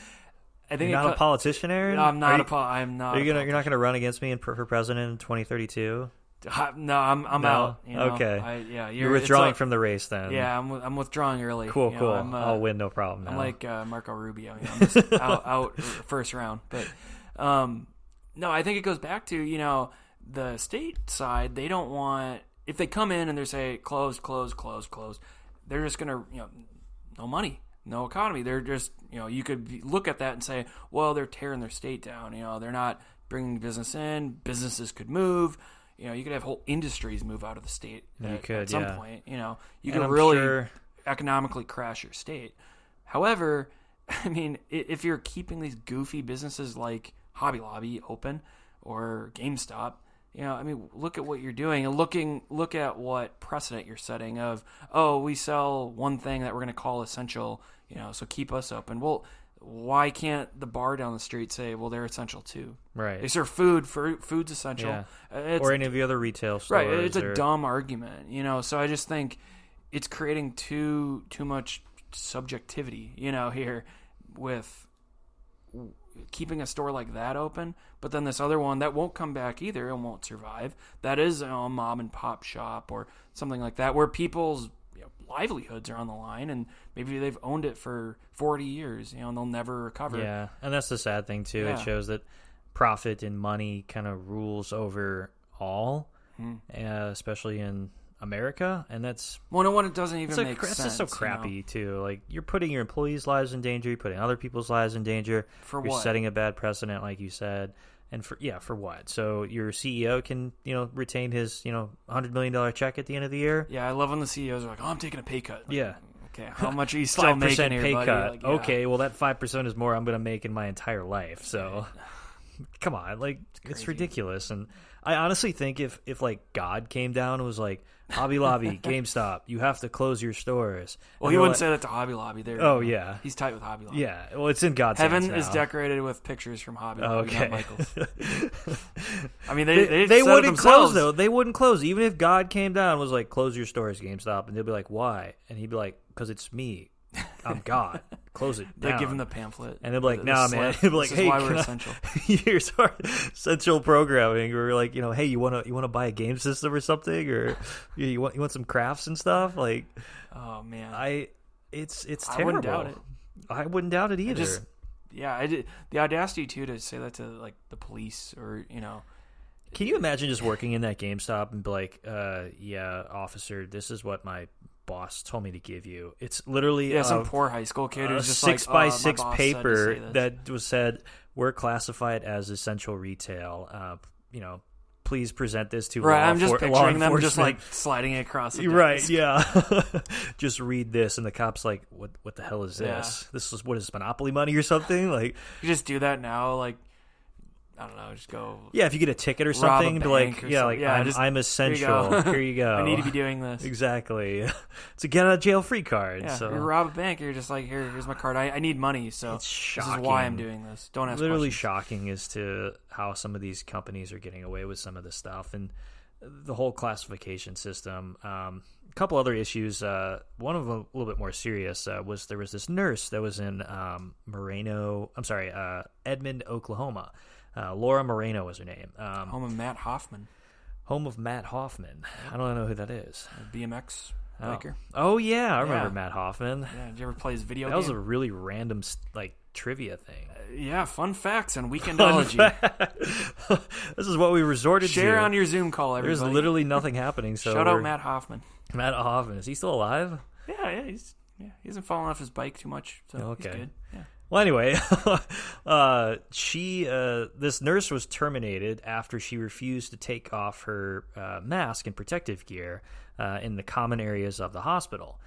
I think
you're not a politician, Aaron.
No, I'm not. I'm not.
You're not going to run against me for president in 2032.
No, I'm out.
Okay.
You're
withdrawing from the race then.
Yeah, I'm withdrawing early.
Cool. I'll win, no problem.
I'm like Marco Rubio. I'm just out first round. But no, I think it goes back to the state side. They don't want, if they come in and they say close, they're just gonna no money, no economy. They're just you could look at that and say, well, they're tearing their state down. They're not bringing business in. Businesses could move. You could have whole industries move out of the state at some point. You could really economically crash your state. Lover, I mean, if you're keeping these goofy businesses like Hobby Lobby open or GameStop, I mean, look at what you're doing and look at what precedent you're setting of, we sell one thing that we're going to call essential, so keep us open. Well, why can't the bar down the street say, well, they're essential too?
Right.
They serve food. Food's essential.
Yeah. Or any of the other retail stores.
Right. It's a dumb argument, So I just think it's creating too much subjectivity, here with keeping a store like that open, but then this other one that won't come back either and won't survive, that is a mom and pop shop or something like that, where people's livelihoods are on the line, and maybe they've owned it for 40 years, and they'll never recover.
Yeah, and that's the sad thing too. It shows that profit and money kind of rules over all, especially in America, and that's
when it doesn't even make sense.
It's just so crappy too. Like, you're putting your employees' lives in danger, you're putting other people's lives in danger.
For
you're
what?
Setting a bad precedent, like you said. And for what? So your CEO can, retain his, $100 million check at the end of the year?
Yeah, I love when the CEOs are like, "Oh, I'm taking a pay cut." Like,
yeah.
Okay, how much are you still making here,
pay
buddy?
cut.
Like,
Okay, well, that 5% is more I'm going to make in my entire life. So, come on, like, it's ridiculous. And I honestly think if like God came down and was like, Hobby Lobby, GameStop, you have to close your stores.
Well, he wouldn't say that to Hobby Lobby.
Oh, yeah.
He's tight with Hobby Lobby.
Yeah, well, it's in God's
Heaven
hands now.
is decorated with pictures from Hobby Lobby, not Michael's. I mean,
they wouldn't close, though. They wouldn't close. Even if God came down and was like, close your stores, GameStop, and they'd be like, why? And he'd be like, because it's me. I'm God. Close it down.
They give him the pamphlet.
And they're like, nah, man. They're like, hey,
why we're essential.
Here's our essential programming. Or like, hey, you wanna buy a game system or something, or you want some crafts and stuff? Like,
oh man,
it's terrible.
I wouldn't doubt it.
I wouldn't doubt it either.
I did the audacity too to say that to like the police or
Can you imagine just working in that GameStop and be like, yeah, officer, this is what my boss told me to give you. It's literally
some poor high school kid who's just
6x6 paper that was said, we're classified as essential retail. Please present this to
I'm just picturing them just like sliding it across the desk.
Right, yeah. Just read this, and the cop's like, what the hell is this?
Yeah.
This is what is Monopoly money or something? Like,
you just do that now, like, I don't know, just go.
Yeah, if you get a ticket or something, be like, I'm essential. Here you go.
I need to be doing this.
Exactly. It's a get out of jail free card.
Yeah,
so
you rob a bank, you're just like, here's my card. I need money, so
it's shocking.
This is why I'm doing this. Don't ask
Literally
questions.
shocking as to how some of these companies are getting away with some of this stuff, and the whole classification system. A couple other issues. One of them a little bit more serious was there was this nurse that was in Edmond, Oklahoma. Laura Moreno was her name.
Home of Matt Hoffman.
I don't know who that is.
A BMX biker.
Oh yeah, I remember Matt Hoffman.
Yeah, did you ever play his video game?
That was a really random trivia thing.
Yeah, fun facts on Weekendology.
This is what we resorted to.
Share on your Zoom call, everybody.
There's literally nothing happening. So
shout out Matt Hoffman.
Matt Hoffman, is he still alive?
Yeah, he hasn't fallen off his bike too much, so he's good. Yeah.
Well, anyway, this nurse was terminated after she refused to take off her mask and protective gear in the common areas of the hospital.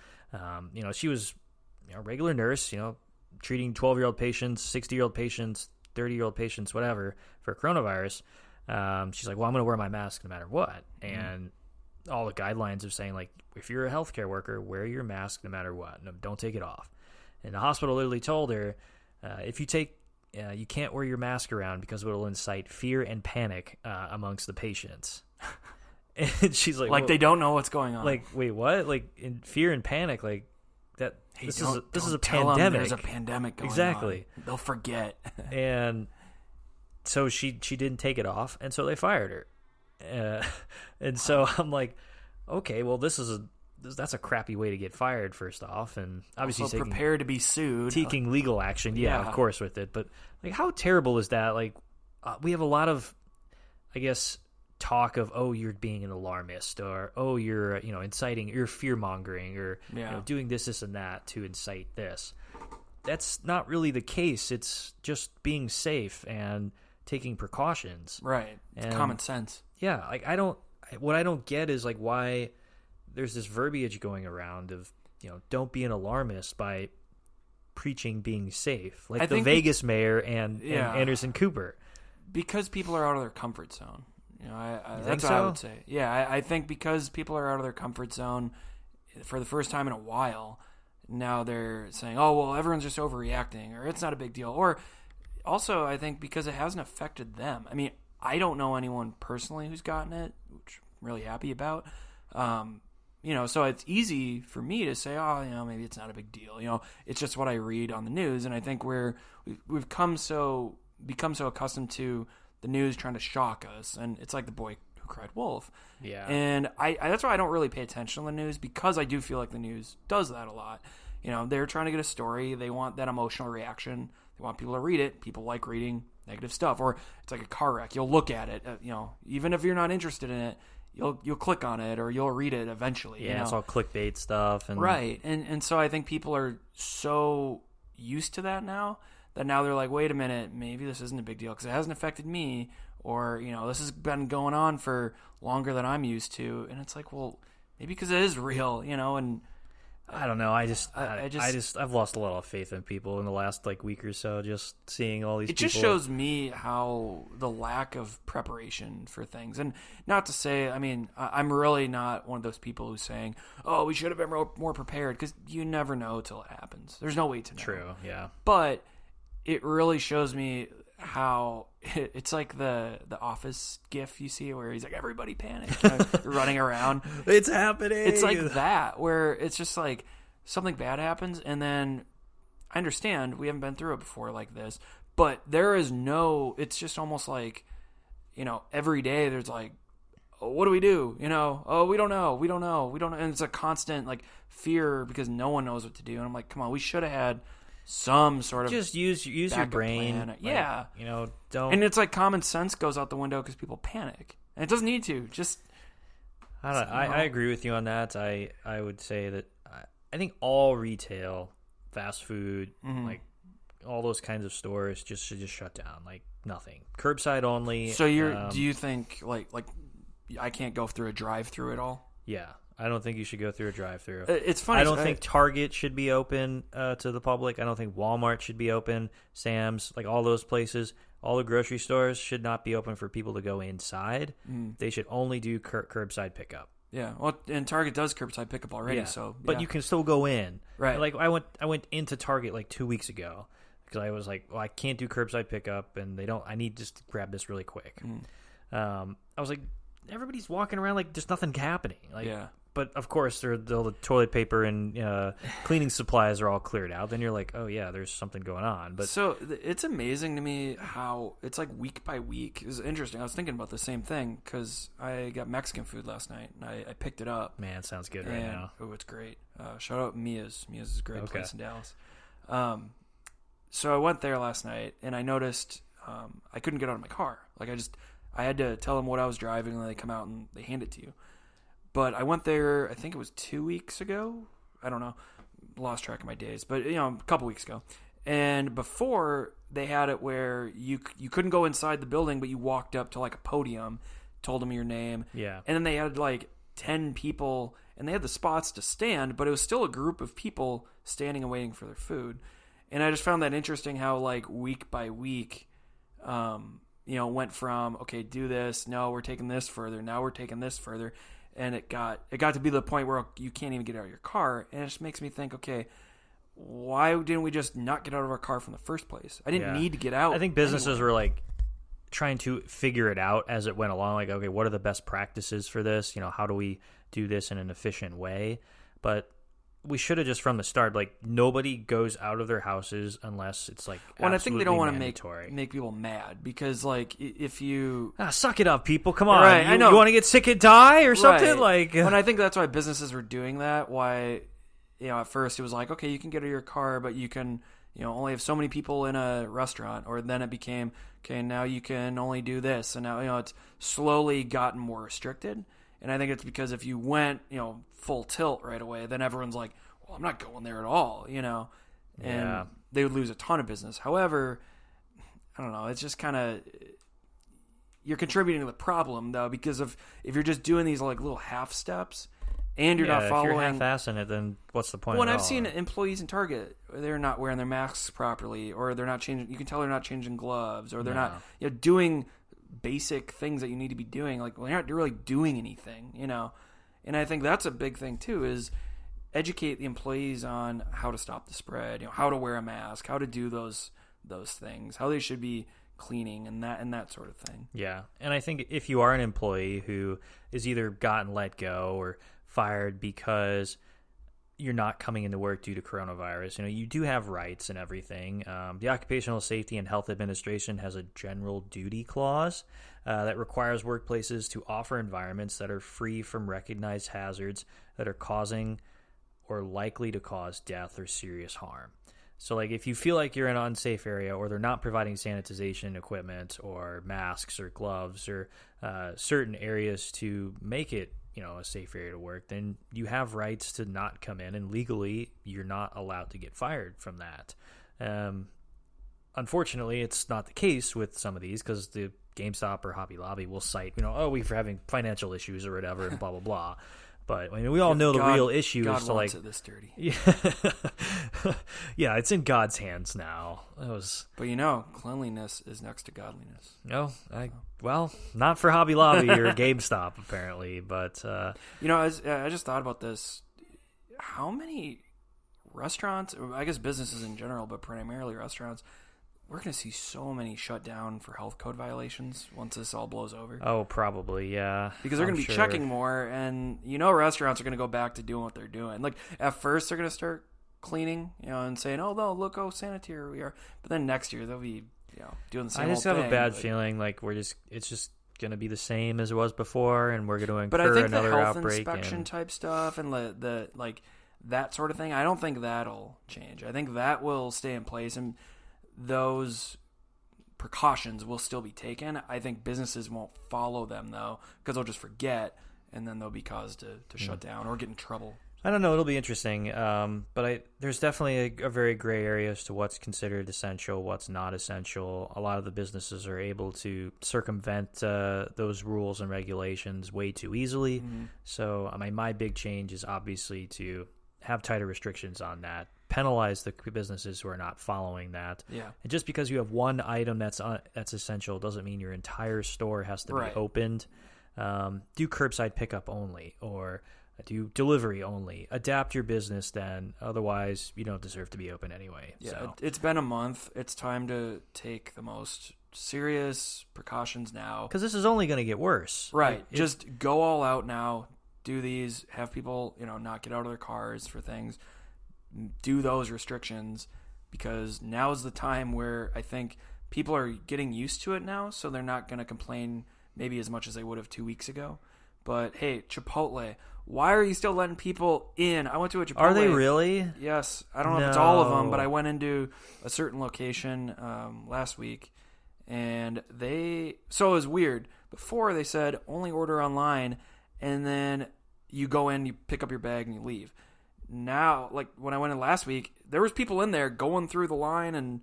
She was a regular nurse, treating 12-year-old patients, 60-year-old patients, 30-year-old patients, whatever, for coronavirus. She's like, well, I'm going to wear my mask no matter what. And all the guidelines are saying, like, if you're a healthcare worker, wear your mask no matter what. No, don't take it off. And the hospital literally told her, if you you can't wear your mask around because it will incite fear and panic amongst the patients. And she's like,
they don't know what's going on.
Like, wait, what? Like, in fear and panic, like that.
Hey,
this
is
a pandemic.
There's a pandemic going
exactly.
on. They'll forget.
And so she didn't take it off, and so they fired her. And so I'm like, okay, well, that's a crappy way to get fired, first off, and obviously
also prepare to be sued,
taking legal action, of course, with it. But like, how terrible is that? Like, we have a lot of, I guess, talk of, oh, you're being an alarmist, or oh, you're inciting, you're fear mongering, or doing this and that to incite this. That's not really the case. It's just being safe and taking precautions,
right? It's common sense.
Yeah, like what I don't get is like why there's this verbiage going around of, don't be an alarmist by preaching being safe, like the Vegas mayor and Anderson Cooper.
Because people are out of their comfort zone. That's
what
I would say. Yeah, I think because people are out of their comfort zone for the first time in a while, now they're saying, oh, well, everyone's just overreacting, or it's not a big deal. Or also, I think because it hasn't affected them. I mean, I don't know anyone personally who's gotten it, which I'm really happy about. so it's easy for me to say, oh, maybe it's not a big deal. It's just what I read on the news. And I think we've become so accustomed to the news trying to shock us. And it's like the boy who cried wolf.
Yeah.
And I that's why I don't really pay attention to the news, because I do feel like the news does that a lot. They're trying to get a story. They want that emotional reaction. They want people to read it. People like reading negative stuff. Or it's like a car wreck. You'll look at it, even if you're not interested in it, you'll click on it or you'll read it eventually.
Yeah, it's all clickbait stuff.
Right. And so I think people are so used to that now they're like, wait a minute, maybe this isn't a big deal because it hasn't affected me, or, this has been going on for longer than I'm used to. And it's like, well, maybe because it is real, and
I don't know. I've lost a lot of faith in people in the last week or so. Just seeing all these.
It just shows me how the lack of preparation for things, and not to say, I'm really not one of those people who's saying, "Oh, we should have been more prepared," because you never know till it happens. There's no way to know.
True. Yeah.
But it really shows me how it's like the Office gif you see where he's like, everybody panic, running around.
It's happening.
It's like that, where it's just like something bad happens, and then I understand we haven't been through it before like this, but there is it's just almost like, every day there's like, oh, what do we do? Oh, we don't know. And it's a constant fear because no one knows what to do. And I'm like, come on, we should have had some sort of
just use your brain.
Yeah.
Don't.
And it's like common sense goes out the window because people panic, and it doesn't need to. Just
I agree with you on that. I would say that I think all retail, fast food, all those kinds of stores should just shut down. Nothing, curbside only.
So do you think like I can't go through a drive-through at all?
Yeah. I don't think you should go through a drive-through.
It's funny.
I don't think Target should be open to the public. I don't think Walmart should be open. Sam's, all those places, all the grocery stores should not be open for people to go inside. They should only do curbside pickup.
Yeah, well, and Target does curbside pickup already.
Yeah.
So,
but you can still go in.
Right.
I went into Target 2 weeks ago because I was like, well, I can't do curbside pickup, and I need just to grab this really quick. I was like, everybody's walking around there's nothing happening.
Yeah.
But, of course, all the toilet paper and cleaning supplies are all cleared out. Then you're like, oh, yeah, there's something going on. But
so it's amazing to me how it's week by week. It was interesting. I was thinking about the same thing because I got Mexican food last night, and I picked it up.
Man, it sounds good right now.
Oh, it's great. Shout out Mia's. Mia's is a great place in Dallas. So I went there last night, and I noticed I couldn't get out of my car. I had to tell them what I was driving, and they come out and they hand it to you. But I went there, I think it was 2 weeks ago. I don't know. Lost track of my days. But, a couple weeks ago. And before, they had it where you couldn't go inside the building, but you walked up to a podium, told them your name.
Yeah.
And then they had 10 people, and they had the spots to stand, but it was still a group of people standing and waiting for their food. And I just found that interesting how, week by week, went from, okay, do this. No, we're taking this further. Now we're taking this further. And it got to be the point where you can't even get out of your car. And it just makes me think, okay, why didn't we just not get out of our car from the first place? I didn't need to get out.
I think businesses were trying to figure it out as it went along. Okay, what are the best practices for this? How do we do this in an efficient way? But we should have just from the start, nobody goes out of their houses unless it's
well, and I think they don't want
to
make people mad because if you
suck it up, people, come on,
right, I know.
You want to get sick and die or something
and I think that's why businesses were doing that. Why, at first it was okay, you can get out of your car, but you can, only have so many people in a restaurant, or then it became, okay, now you can only do this, and now it's slowly gotten more restricted. And I think it's because if you went, full tilt right away, then everyone's like, well, I'm not going there at all, and they would lose a ton of business. However, I don't know, it's just kind of, you're contributing to the problem though, because if you're just doing these little half steps and you're not following,
if you're half-assing it, then what's the point?
Well, and I've seen employees in Target, they're not wearing their masks properly, or they're not changing, you can tell they're not changing gloves, or they're not doing basic things that you need to be doing. You're not really doing anything, And I think that's a big thing too, is educate the employees on how to stop the spread, how to wear a mask, how to do those things, how they should be cleaning and that sort of thing.
Yeah. And I think if you are an employee who is either gotten let go or fired because you're not coming into work due to coronavirus. You do have rights and everything. The Occupational Safety and Health Administration has a general duty clause that requires workplaces to offer environments that are free from recognized hazards that are causing or likely to cause death or serious harm. So, like, if you feel like you're in an unsafe area, or they're not providing sanitization equipment or masks or gloves or certain areas to make it, a safe area to work, then you have rights to not come in, and legally you're not allowed to get fired from that. Unfortunately, it's not the case with some of these, because the GameStop or Hobby Lobby will cite, we're having financial issues or whatever, and blah, blah, blah. But we all know the real issue
God
is to,
wants it this dirty.
Yeah, yeah, it's in God's hands now.
But cleanliness is next to godliness.
No, well, not for Hobby Lobby or GameStop apparently. But
I just thought about this. How many restaurants, or I guess businesses in general, but primarily restaurants, we're going to see so many shut down for health code violations once this all blows over.
Oh, probably, yeah.
Because they're going to be checking more, and restaurants are going to go back to doing what they're doing. Like, at first, they're going to start cleaning, and saying, oh, no, look how sanitary we are. But then next year, they'll be, doing the same
I just
old
have
thing,
a bad feeling like it's just going to be the same as it was before, and we're going to incur
but I think
another
the health
outbreak.
Inspection type stuff and the that sort of thing, I don't think that'll change. I think that will stay in place, and those precautions will still be taken. I think businesses won't follow them, though, because they'll just forget, and then they'll be caused to shut down or get in trouble.
I don't know. It'll be interesting. But there's definitely a very gray area as to what's considered essential, what's not essential. A lot of the businesses are able to circumvent those rules and regulations way too easily. Mm-hmm. So, my big change is obviously to have tighter restrictions on that, penalize the businesses who are not following that.
Yeah.
And just because you have one item that's essential doesn't mean your entire store has to be opened. Do curbside pickup only, or do delivery only. Adapt your business then. Otherwise, you don't deserve to be open anyway.
Yeah,
so.
It's been a month. It's time to take the most serious precautions now.
Because this is only going to get worse.
Right. Just go all out now. Do these. Have people, not get out of their cars for things. Do those restrictions, because now is the time where I think people are getting used to it now, so they're not going to complain maybe as much as they would have 2 weeks ago. But hey, Chipotle, why are you still letting people in? I went to a Chipotle.
Are they really?
Yes. I don't know if it's all of them, but I went into a certain location last week, and so it was weird. Before they said only order online, and then you go in, you pick up your bag, and you leave. Now, like when I went in last week, there was people in there going through the line and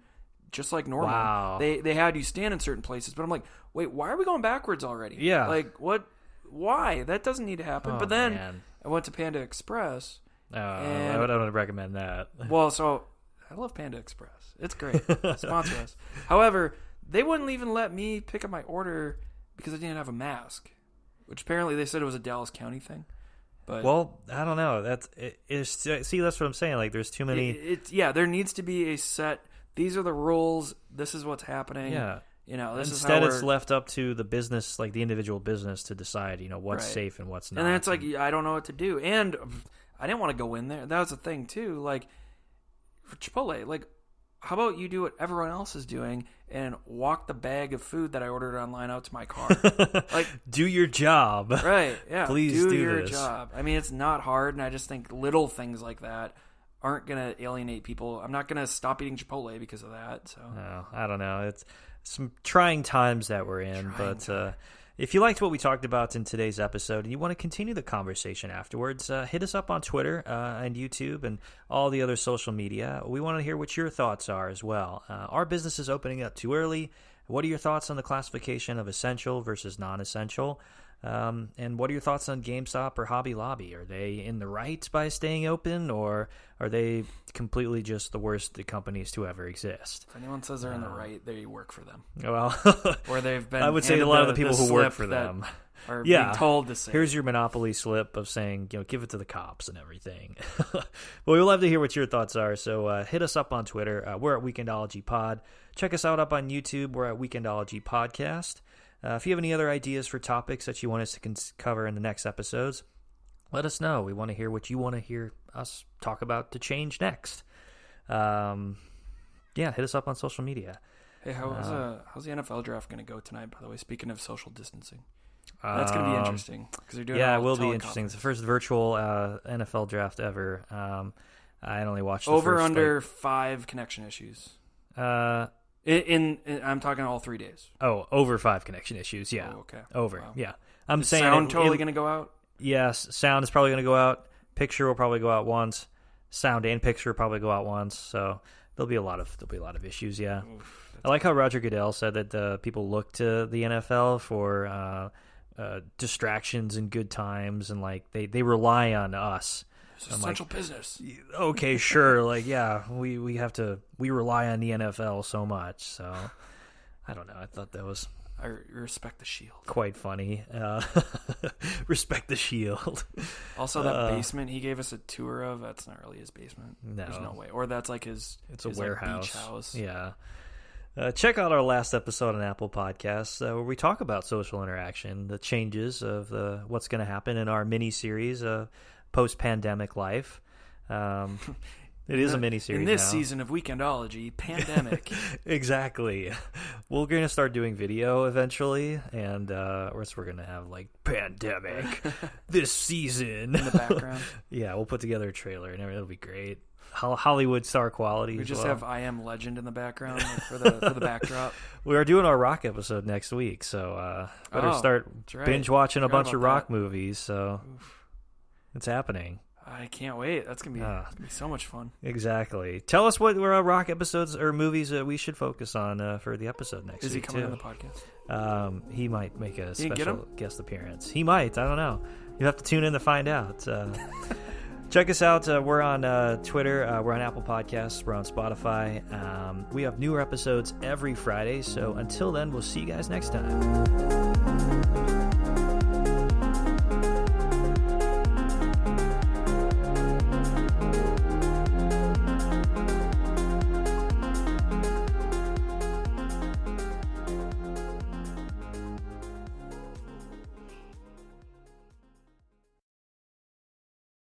just like normal.
Wow.
They had you stand in certain places, but I'm like, wait, why are we going backwards already?
Yeah.
Like what? Why? That doesn't need to happen.
Oh,
but then
man.
I went to Panda Express.
I don't recommend that.
Well, so I love Panda Express. It's great. Sponsor us. However, they wouldn't even let me pick up my order because I didn't have a mask, which apparently they said it was a Dallas County thing. But
well, I don't know. See, that's what I'm saying. Like, there's too many.
There needs to be a set. These are the rules. This is what's happening.
Yeah.
This
Instead,
is
it's left up to the business, like the individual business, to decide, what's safe and what's not.
And then it's like, I don't know what to do. And I didn't want to go in there. That was the thing, too. Like, for Chipotle, like, how about you do what everyone else is doing and walk the bag of food that I ordered online out to my car? Like,
do your job.
Right, yeah.
Please
do
your
this. Job. I mean, it's not hard, and I just think little things like that aren't going to alienate people. I'm not going to stop eating Chipotle because of that. So
no, I don't know. It's some trying times that we're in, but if you liked what we talked about in today's episode and you want to continue the conversation afterwards, hit us up on Twitter and YouTube and all the other social media. We want to hear what your thoughts are as well. Our business is opening up too early. What are your thoughts on the classification of essential versus non-essential? And what are your thoughts on GameStop or Hobby Lobby? Are they in the right by staying open, or are they completely just the worst companies to ever exist?
If anyone says they're in the right, they work for them.
Well,
or they've been.
I would say a lot of the people who work for them
are being told to say.
Here's your monopoly slip of saying, give it to the cops and everything. Well, we'd love to hear what your thoughts are. So hit us up on Twitter. We're at Weekendology Pod. Check us out up on YouTube. We're at Weekendology Podcast. If you have any other ideas for topics that you want us to cover in the next episodes, let us know. We want to hear what you want to hear us talk about to change next. Hit us up on social media.
Hey, how's the NFL draft going to go tonight, by the way, speaking of social distancing? That's going to be interesting. Because they're doing
it will be interesting. It's the first virtual NFL draft ever. I only watched the
over
first,
under 5 connection issues. I'm talking all 3 days.
Oh, over 5 connection issues. Yeah.
Oh, okay.
Over.
Wow.
Yeah. I'm saying
sound totally going to go out.
Yes, sound is probably going to go out. Picture will probably go out once. Sound and picture will probably go out once. So there'll be a lot of issues. Yeah.
Oof,
I like how Roger Goodell said that people look to the NFL for distractions and good times, and like they rely on us.
It's essential business.
Okay, sure. Like, yeah, we rely on the NFL so much. So I don't know. I thought that was.
I respect the shield.
Quite funny. Respect the shield.
Also, that basement he gave us a tour of, that's not really his basement.
No.
There's no way. Or that's like his
a warehouse.
Like, beach house.
Yeah. Check out our last episode on Apple Podcasts where we talk about social interaction, the changes of what's going to happen in our mini-series post-pandemic life. It is a mini-series
in this
now.
Season of Weekendology, pandemic.
Exactly. We're going to start doing video eventually, and we're going to have, like, pandemic this season.
In the background.
Yeah, we'll put together a trailer, and it'll be great. Hollywood star quality.
We just have I Am Legend in the background for the backdrop.
We are doing our rock episode next week, so better start binge watching a bunch of rock movies. So it's happening.
I can't wait. That's gonna be so much fun.
Exactly. Tell us what rock episodes or movies that we should focus on for the episode next week.
Is he coming on the podcast?
He might make a special guest appearance. He might. I don't know. You have to tune in to find out. Check us out. We're on Twitter. We're on Apple Podcasts. We're on Spotify. We have newer episodes every Friday. So until then, we'll see you guys next time.